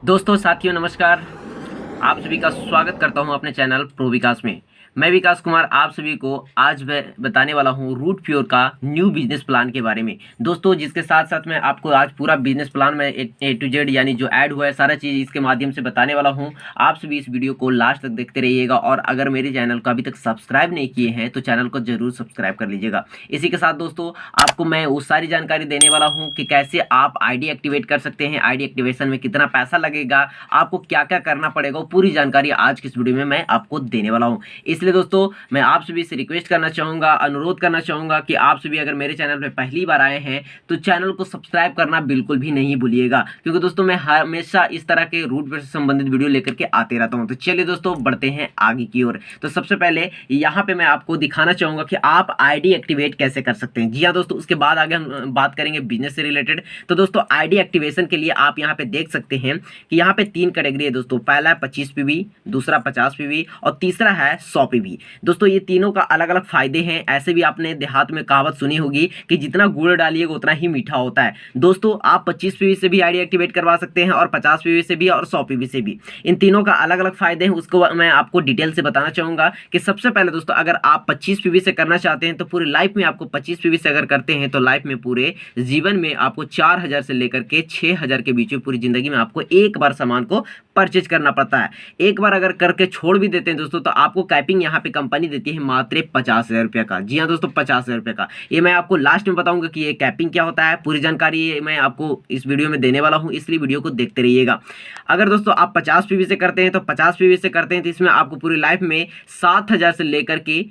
दोस्तों साथियों नमस्कार। आप सभी का स्वागत करता हूं अपने चैनल प्रो विकास में। मैं विकास कुमार आप सभी को आज बताने वाला हूं रूट प्योर का न्यू बिजनेस प्लान के बारे में। दोस्तों जिसके साथ साथ मैं आपको आज पूरा बिजनेस प्लान में ए टू जेड यानी जो ऐड हुआ है सारा चीज़ इसके माध्यम से बताने वाला हूं। आप सभी इस वीडियो को लास्ट तक देखते रहिएगा और अगर मेरे चैनल को अभी तक सब्सक्राइब नहीं किए हैं तो चैनल को जरूर सब्सक्राइब कर लीजिएगा। इसी के साथ दोस्तों आपको मैं वो सारी जानकारी देने वाला हूँ कि कैसे आप ID एक्टिवेट कर सकते हैं, ID एक्टिवेशन में कितना पैसा लगेगा, आपको क्या क्या करना पड़ेगा, वो पूरी जानकारी आज की इस वीडियो में मैं आपको देने वाला हूँ। इसलिए दोस्तों मैं आप सभी से रिक्वेस्ट करना चाहूँगा, अनुरोध करना चाहूँगा कि आप सभी अगर मेरे चैनल पे पहली बार आए हैं तो चैनल को सब्सक्राइब करना बिल्कुल भी नहीं भूलिएगा, क्योंकि दोस्तों मैं हमेशा इस तरह के रूट से संबंधित वीडियो लेकर के आते रहता हूँ। तो चलिए दोस्तों बढ़ते हैं आगे की ओर। तो सबसे पहले यहाँ पे मैं आपको दिखाना चाहूँगा कि आप ID एक्टिवेट कैसे कर सकते हैं। जी हाँ दोस्तों, उसके बाद आगे हम बात करेंगे बिजनेस से रिलेटेड। तो दोस्तों ID एक्टिवेशन के लिए आप यहाँ पे देख सकते हैं कि यहाँ पे 3 कैटेगरी है दोस्तों। पहला है 25 PV, दूसरा 50 PV और तीसरा है 100 PV। दोस्तों ये तीनों का अलग अलग फायदे हैं। ऐसे भी आपने देहात में कहावत सुनी होगी कि जितना गुड़ डालिएगा उतना ही मीठा होता है। दोस्तों आप 25 PV से भी ID एक्टिवेट करवा सकते हैं और 50 PV से भी और 100 PV से भी। इन तीनों का अलग अलग फायदे हैं, उसको मैं आपको डिटेल से बताना चाहूँगा कि सबसे पहले दोस्तों अगर आप 25 PV से करना चाहते हैं तो पूरी लाइफ में आपको 25 PV से अगर करते हैं तो लाइफ में पूरे जीवन में आपको 4000 से लेकर के 6000 के बीच में पूरी जिंदगी में आपको एक बार सामान को परचेज करना पड़ता है। एक बार अगर करके छोड़ भी देते हैं दोस्तों तो आपको कैपिंग यहाँ पे कंपनी देती है मात्र 50,000 रुपये का। जी हाँ दोस्तों 50,000 रुपये का। ये मैं आपको लास्ट में बताऊंगा कि ये कैपिंग क्या होता है, पूरी जानकारी मैं आपको इस वीडियो में देने वाला हूँ, इसलिए वीडियो को देखते रहिएगा। अगर दोस्तों आप 50 PV से करते हैं तो 50 PV से करते हैं तो इसमें आपको पूरी लाइफ में 7,000 से लेकर के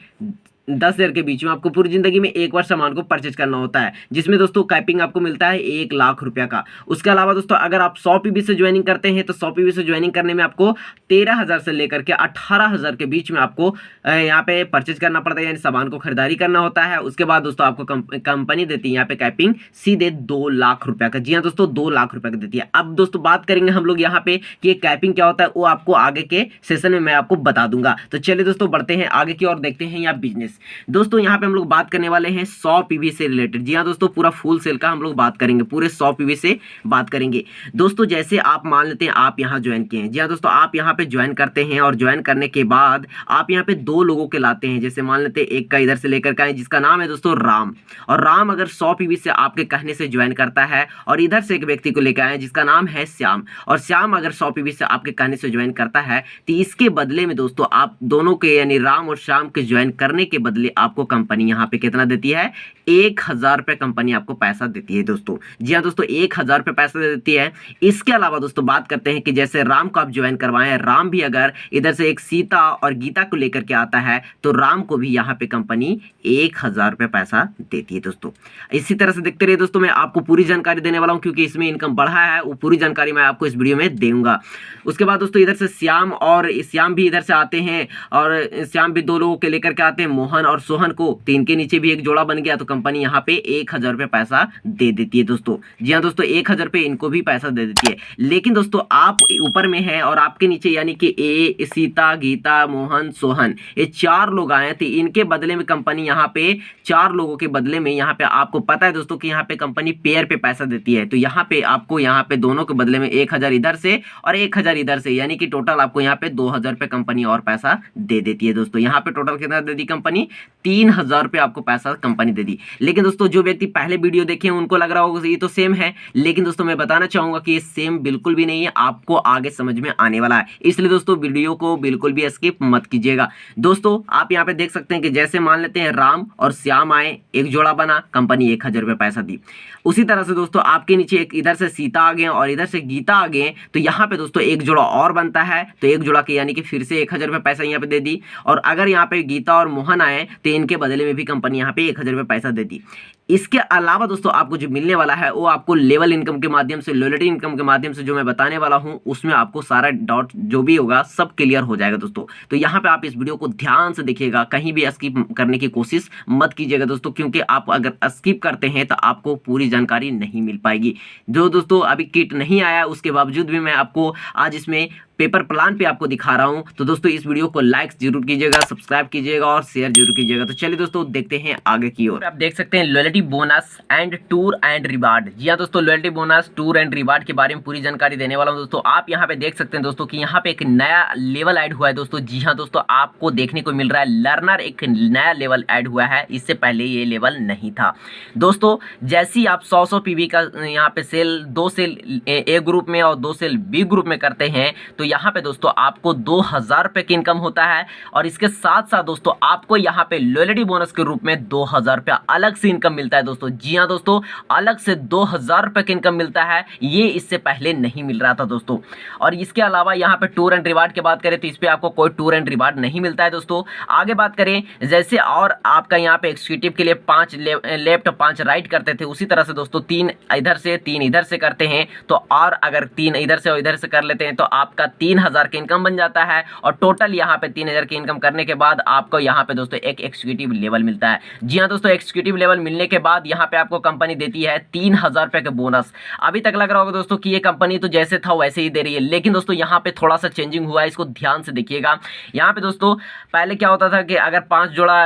10,000 के बीच में आपको पूरी जिंदगी में एक बार सामान को परचेज करना होता है, जिसमें दोस्तों कैपिंग आपको मिलता है 1 लाख रुपया का। उसके अलावा दोस्तों अगर आप 100 PV से ज्वाइनिंग करते हैं तो 100 PV से ज्वाइनिंग करने में आपको 13,000 से लेकर के 18,000 के बीच में आपको यहाँ पे परचेज करना पड़ता है, यानी सामान को खरीदारी करना होता है। उसके बाद दोस्तों आपको कंपनी देती है यहाँ पे कैपिंग सीधे 2 लाख रुपया का। जी हाँ दोस्तों 2 लाख रुपया का देती है। अब दोस्तों बात करेंगे हम लोग यहाँ पे कि कैपिंग क्या होता है, वो आपको आगे के सेशन में मैं आपको बता दूंगा। तो चलिए दोस्तों बढ़ते हैं आगे की और देखते हैं यहाँ बिजनेस। दोस्तों यहाँ पे हम लोग बात करने वाले हैं 100 PV से रिलेटेड। जी हाँ दोस्तों पूरा फुल सेल का हम लोग बात करेंगे, पूरे 100 PV से बात करेंगे। दोस्तों जैसे आप मान लेते हैं आप यहाँ ज्वाइन किए हैं। जी हाँ दोस्तों आप यहाँ पे ज्वाइन करते हैं और ज्वाइन करने के बाद आप यहाँ पे 2 लोगों के लाते हैं। जैसे मान लेते हैं एक का इधर से लेकर का है जिसका नाम है दोस्तों राम, और राम अगर 100 PV से आपके कहने से ज्वाइन करता है, और इधर से एक व्यक्ति को लेकर आए जिसका नाम है श्याम, और श्याम अगर 100 PV से आपके कहने से ज्वाइन करता है तो इसके बदले में दोस्तों आप दोनों के यानी राम और श्याम के ज्वाइन करने के बदले आपको कंपनी यहाँ पे कितना देती है, 1,000 रुपये कंपनी आपको पैसा देती है दोस्तों। जी हाँ दोस्तों 1,000 रुपये पैसा देती है। इसके अलावा दोस्तों बात करते हैं कि जैसे राम को आप ज्वाइन करवाएं, राम भी अगर इधर से एक सीता और गीता को लेकर के आता है तो राम को भी यहाँ पे कंपनी 1,000 रुपये पैसा देती है दोस्तों। इसी तरह से देखते रहिए दोस्तों, मैं आपको पूरी जानकारी देने वाला हूँ क्योंकि इसमें इनकम बढ़ा है, वो पूरी जानकारी मैं आपको इस वीडियो में दूंगा। उसके बाद दोस्तों इधर से श्याम भी इधर से आते हैं, और श्याम भी 2 लोगों के लेकर के आते हैं, मोहन और सोहन को। 3 के नीचे भी एक जोड़ा बन गया तो कंपनी यहाँ पे 1,000 रुपये पैसा दे देती है दोस्तों। जी हाँ दोस्तों 1,000 रुपये इनको भी पैसा दे देती है। लेकिन दोस्तों आप ऊपर में हैं और आपके नीचे यानी कि सीता, गीता, मोहन, सोहन, ये 4 लोग आए थे। इनके बदले में कंपनी यहाँ पे 4 लोगों के बदले में यहाँ पे आपको पता है दोस्तों कि यहाँ पे कंपनी पेयर पे पैसा देती है। तो यहाँ पे आपको यहाँ पे दोनों के बदले में 1,000 इधर से और 1,000 इधर से, यानी कि टोटल आपको यहाँ पे 2,000 रुपये कंपनी और पैसा दे देती है दोस्तों। यहाँ पे टोटल कितना दे दी कंपनी, 3,000 रुपये आपको पैसा कंपनी दे दी। लेकिन दोस्तों जो व्यक्ति पहले वीडियो देखे उनको लग रहा होगा ये तो सेम है, लेकिन दोस्तों मैं बताना चाहूंगा कि ये सेम बिल्कुल भी नहीं है, आपको आगे समझ में आने वाला है। इसलिए दोस्तों वीडियो को बिल्कुल भी स्किप मत कीजिएगा। दोस्तों आप यहाँ पे देख सकते हैं कि जैसे मान लेते हैं राम और श्याम आए, एक जोड़ा बना, कंपनी 1,000 रुपये पैसा दी। उसी तरह से दोस्तों आपके नीचे एक इधर से सीता आ गए और इधर से गीता आ गए, तो यहाँ पे दोस्तों एक जोड़ा और बनता है, तो एक जोड़ा के यानी कि फिर से 1,000 रुपये पैसा यहाँ पे दे दी। और अगर यहाँ पे गीता और मोहन आए तो इनके बदले में भी कंपनी यहाँ पे 1,000 रुपये पैसा दे दी। इसके अलावा दोस्तों आपको जो मिलने वाला है वो आपको लेवल इनकम के माध्यम से, लॉयल्टी इनकम के माध्यम से जो मैं बताने वाला हूं उसमें आपको सारा डाउट जो भी होगा सब क्लियर हो जाएगा दोस्तों। तो यहाँ पे आप इस वीडियो को ध्यान से देखिएगा, कहीं भी स्किप करने की कोशिश मत कीजिएगा दोस्तों, क्योंकि आप अगर स्किप करते हैं तो आपको पूरी जानकारी नहीं मिल पाएगी। जो दोस्तों अभी किट नहीं आया उसके बावजूद भी मैं आपको आज इसमें पेपर प्लान पे आपको दिखा रहा हूं। तो दोस्तों इस वीडियो को लाइक जरूर कीजिएगा, सब्सक्राइब कीजिएगा और शेयर जरूर कीजिएगा। तो चलिए दोस्तों देखते हैं आगे की ओर। आप देख सकते हैं loyalty loyalty bonus and tour and reward. जी हाँ दोस्तों, loyalty bonus, tour and reward के बारे में पूरी जानकारी देने वाला हूँ दोस्तों। आप यहाँ पे देख सकते हैं दोस्तों कि यहाँ पे एक नया लेवल ऐड हुआ है दोस्तों। जी हाँ दोस्तों, आपको देखने को मिल रहा है लर्नर, एक नया लेवल ऐड हुआ है, इससे पहले ये लेवल नहीं था दोस्तों। जैसे ही आप 100 पीवी का यहाँ पे सेल, 2 सेल ए ग्रुप में और 2 सेल बी ग्रुप में करते हैं तो यहाँ पे दोस्तों आपको 2000 रुपये की इनकम होता है। और इसके साथ साथ दोस्तों आपको यहाँ पे लॉयल्टी बोनस के रूप में 2000 रुपया अलग से इनकम मिलता है दोस्तों। जी हाँ दोस्तों, अलग से 2000 रुपये की इनकम मिलता है, ये इससे पहले नहीं मिल रहा था दोस्तों। और इसके अलावा यहाँ पे टूर एंड रिवार्ड की बात करें तो इस पर आपको कोई टूर एंड रिवार्ड नहीं मिलता है दोस्तों। आगे बात करें, जैसे और आपका यहाँ पे एग्जीक्यूटिव के लिए 5 लेफ्ट 5 राइट करते थे, उसी तरह से दोस्तों 3 इधर से 3 इधर से करते हैं तो, और अगर 3 इधर से और इधर से कर लेते हैं तो आपका 3000 की इनकम बन जाता है। और टोटल यहाँ पे 3000 की इनकम करने के बाद आपको यहाँ पे दोस्तों एक एग्जीक्यूटिव लेवल मिलता है। जी हाँ दोस्तों, एग्जीक्यूटिव लेवल मिलने के बाद यहाँ पे आपको कंपनी देती है 3000 रुपये के बोनस। अभी तक लग रहा होगा दोस्तों कि ये कंपनी तो जैसे था वैसे ही दे रही है, लेकिन दोस्तों यहाँ पे थोड़ा सा चेंजिंग हुआ है, इसको ध्यान से देखिएगा। यहाँ पे दोस्तों पहले क्या होता था कि अगर 5 जोड़ा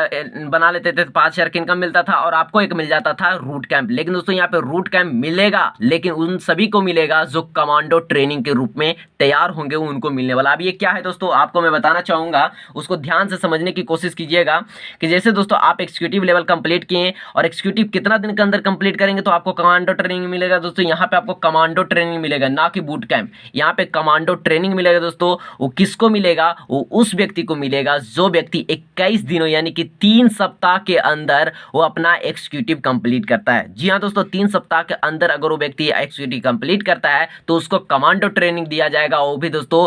बना लेते थे तो 5000 की इनकम मिलता था और आपको एक मिल जाता था रूट कैंप। लेकिन दोस्तों यहाँ पे रूट कैंप मिलेगा, लेकिन उन सभी को मिलेगा जो कमांडो ट्रेनिंग के रूप में तैयार होंगे, उनको मिलने वाला। अब ये क्या है दोस्तों, आपको मैं बताना चाहूंगा, उसको ध्यान से समझने की कोशिश कीजिएगा। कि जैसे दोस्तों आप एग्जीक्यूटिव लेवल कंप्लीट किए और एग्जीक्यूटिव कितना दिन के अंदर कंप्लीट करेंगे तो आपको कमांडो ट्रेनिंग मिलेगा दोस्तों। यहाँ पे आपको कमांडो ट्रेनिंग मिलेगा, ना कि बूट कैंप। यहाँ पे कमांडो ट्रेनिंग मिलेगा दोस्तों। वो किसको मिलेगा? वो उस व्यक्ति को मिलेगा जो व्यक्ति 21 दिनों यानी कि 3 सप्ताह के अंदर वो अपना एग्जीक्यूटिव कंप्लीट करता है। जी हाँ दोस्तों, 3 सप्ताह के अंदर अगर वो व्यक्ति एग्जीक्यूटिव कंप्लीट करता है तो उसको कमांडो ट्रेनिंग दिया जाएगा, वो भी दोस्तों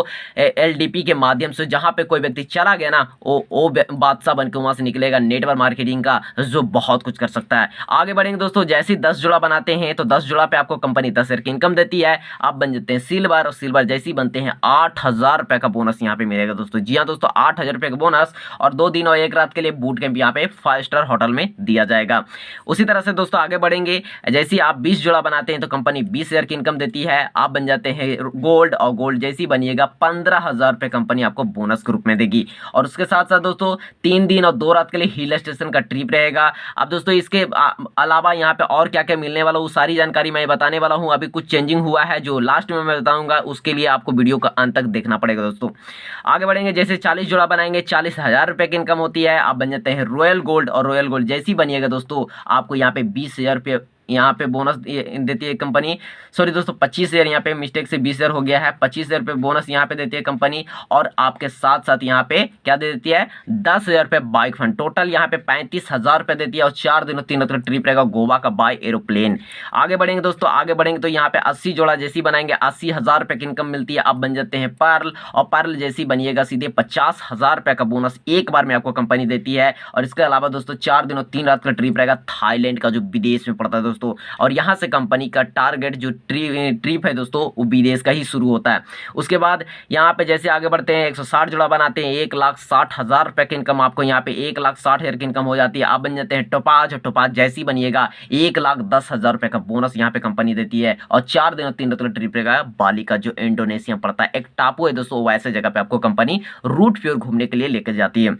LDP के माध्यम से। जहाँ पे कोई व्यक्ति चला गया ना, वो बादशाह बन के वहाँ से निकलेगा, नेटवर्क मार्केटिंग का, जो बहुत कुछ कर सकता है। आगे बढ़ेंगे दोस्तों, जैसे ही 10 जोड़ा बनाते हैं तो 10 जोड़ा पे आपको कंपनी 10,000 की इनकम देती है, आप बन जाते हैं सिल्वर। और सिल्वर जैसे ही बनते हैं 8000 रुपये का बोनस यहाँ पे मिलेगा दोस्तों। जी हाँ दोस्तों, 8000 रुपये का बोनस और 2 दिन और 1 रात के लिए बूट कैंप यहाँ पे 5 स्टार होटल में दिया जाएगा। उसी तरह से दोस्तों आगे बढ़ेंगे, जैसे ही आप 20 जोड़ा बनाते हैं तो कंपनी 20,000 की इनकम देती है, आप बन जाते हैं गोल्ड। और गोल्ड जैसे ही बनिएगा 15,000 रुपये कंपनी आपको बोनस के रूप में देगी। और उसके साथ साथ दोस्तों 3 दिन और 2 रात के लिए हिल स्टेशन का ट्रिप रहेगा। अब दोस्तों इसके अलावा यहाँ पे और क्या क्या मिलने वाला, वो सारी जानकारी मैं बताने वाला हूँ। अभी कुछ चेंजिंग हुआ है जो लास्ट में मैं बताऊंगा, उसके लिए आपको वीडियो का अंत तक देखना पड़ेगा दोस्तों। आगे बढ़ेंगे, जैसे 40 जोड़ा बनाएंगे 40,000 रुपये की इनकम होती है, आप बन जाते हैं रॉयल गोल्ड। और रॉयल गोल्ड जैसे ही बनिएगा दोस्तों आपको यहाँ पे 20,000 रुपये यहाँ पे बोनस देती है कंपनी। सॉरी दोस्तों, 25,000, यहाँ पे मिस्टेक से 20,000 हो गया है। 25,000 रुपये बोनस यहाँ पे देती है कंपनी। और आपके साथ साथ यहाँ पे क्या दे देती है? 10,000 रुपये बाइक फंड। टोटल यहाँ पे 35,000 रुपये देती है। और 4 दिनों 3 रात का ट्रिप रहेगा गोवा का बाय एरोप्लेन। आगे बढ़ेंगे दोस्तों, आगे बढ़ेंगे तो यहाँ पे 80 जोड़ा जैसी बनाएंगे 80,000 रुपये की इनकम मिलती है, आप बन जाते हैं पर्ल। और पर्ल जैसी बनिएगा सीधे 50,000 रुपये का बोनस एक बार में आपको कंपनी देती है। और इसके अलावा दोस्तों 4 दिनों 3 रात का ट्रिप रहेगा थाईलैंड का, जो विदेश में पड़ता है दोस्तों। और यहाँ से कंपनी का टारगेट जो ट्रिप है दोस्तों वो विदेश का ही शुरू होता है। उसके बाद यहाँ पे जैसे आगे बढ़ते हैं 160 जोड़ा बनाते हैं 1,60,000 रुपये की इनकम, आपको यहाँ पे 1,60,000 की इनकम हो जाती है, आप बन जाते हैं टोपाज। टोपाज जैसी बनिएगा 1,10,000 रुपये का बोनस यहाँ पे कंपनी देती है। और 4 दिनों 3 रात का ट्रिप रहेगा बाली का, जो इंडोनेशिया पड़ता है, एक टापू है दोस्तों, वैसे जगह पे आपको कंपनी रूट प्योर घूमने के लिए लेकर जाती है।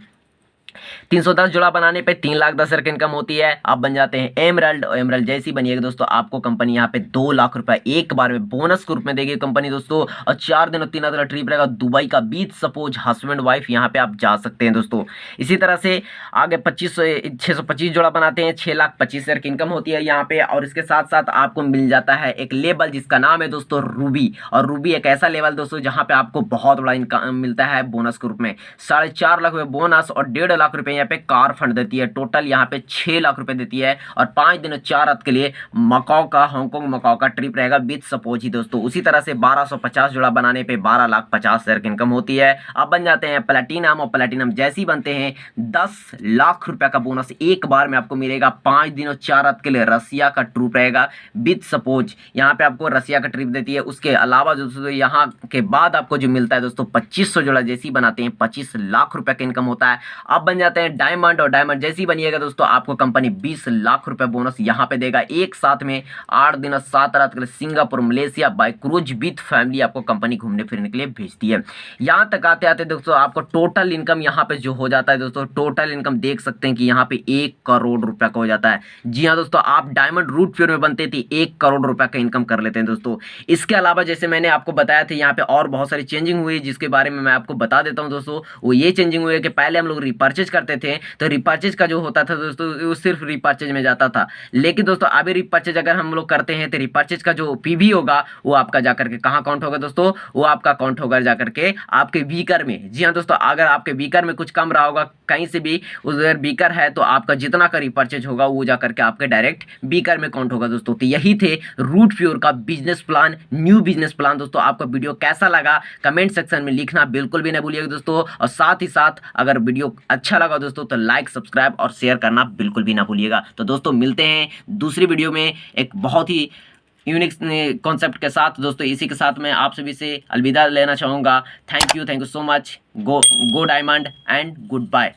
310 जोड़ा बनाने पे 3,10,000 की इनकम होती है, आप बन जाते हैं एमरल्ड। और एमरल्ड जैसी बनिएगा दोस्तों आपको कंपनी यहाँ पे 2 लाख रुपए एक बार में बोनस के रूप में देगी कंपनी दोस्तों। और 4 दिन और 3 रात का ट्रिप रहेगा दुबई का बीच, सपोज हस्बैंड वाइफ यहाँ पे आप जा सकते हैं दोस्तों। इसी तरह से आगे 625 जोड़ा बनाते हैं 6,25,000 की इनकम होती है यहाँ पे। और इसके साथ साथ आपको मिल जाता है एक लेवल जिसका नाम है दोस्तों रूबी। और रूबी एक ऐसा लेवल दोस्तों जहाँ पे आपको बहुत बड़ा इनकम मिलता है बोनस के रूप में, 4.5 लाख रुपये बोनस और 1.5 लाख रुपए यहाँ पे कार फंड देती है। टोटल यहाँ पे 6 लाख रुपए देती है। और 5 दिन और 4 रात के लिए मकाओ का, हांगकांग मकाओ का ट्रिप रहेगा विद सपोज ही दोस्तों। उसी तरह से 1250 जोड़ा बनाने पे 12,50,000 की इनकम होती है, आप बन जाते हैं प्लेटिनम। और प्लेटिनम जैसे ही बनते हैं 10 लाख रुपए का बोनस एक बार में आपको मिलेगा। 5 दिन और 4 रात के लिए रसिया का ट्रिप रहेगा विद सपोज, यहाँ पे आपको रसिया का ट्रिप देती है। उसके अलावा दोस्तों यहाँ के बाद आपको जो मिलता है दोस्तों 2500 जोड़ा जैसी बनाते हैं 25 लाख रुपए का इनकम होता है, आप बन बन जाते हैं डायमंड, और डायमंड जैसे ही बनिएगा दोस्तों आपको कंपनी 20 लाख रुपए बोनस यहाँ पे देगा। एक साथ में 8 दिन और 7 रात के लिए Singapore Malaysia by cruise with family आपको कंपनी घूमने फिरने के लिए भेजती है। यहाँ तक आते आते दोस्तों आपको टोटल इनकम यहाँ पे जो हो जाता है दोस्तों, टोटल इनकम देख सकते हैं कि यहाँ पे 1 करोड़ रुपया का हो जाता है। जी हाँ दोस्तों, आप डायमंड रूट प्योर में बनते थे 1 करोड़ रुपया का इनकम कर लेते हैं दोस्तों। इसके अलावा जैसे मैंने आपको बताया था यहाँ पे और बहुत सारी चेंजिंग हुई जिसके बारे में मैं आपको बता देता हूँ दोस्तों। वो ये चेंजिंग हुई है कि पहले हम लोग रिपर्चेज करते थे तो रिपर्चेज का जो होता था दोस्तों वो सिर्फ रिपर्चेज में जाता था, लेकिन दोस्तों अभी रिपर्चेज अगर हम लोग करते हैं तो रिपर्चेज का जो पीवी होगा वो आपका जाकर के कहाँ काउंट होगा दोस्तों, वो आपका काउंट होगा जाकर के आपके बीकर में। जी हाँ दोस्तों, अगर आपके बीकर में कुछ कम रहा होगा कहीं से भी, उधर बीकर है तो आपका जितना का रिपर्चेज होगा वो जाकर के आपके डायरेक्ट बीकर में काउंट होगा दोस्तों। तो यही थे रूट प्योर का business plan, new business plan. दोस्तों आपका वीडियो कैसा लगा कमेंट सेक्शन में लिखना बिल्कुल भी ना भूलिएगा दोस्तों, और साथ ही साथ अगर वीडियो अच्छा लगा दोस्तों तो लाइक सब्सक्राइब और शेयर करना बिल्कुल भी ना भूलिएगा। तो दोस्तों मिलते हैं दूसरी वीडियो में एक बहुत ही यूनिक कॉन्सेप्ट के साथ। दोस्तों इसी के साथ मैं आप सभी से अलविदा लेना चाहूँगा। Thank you so much. Go diamond and good bye.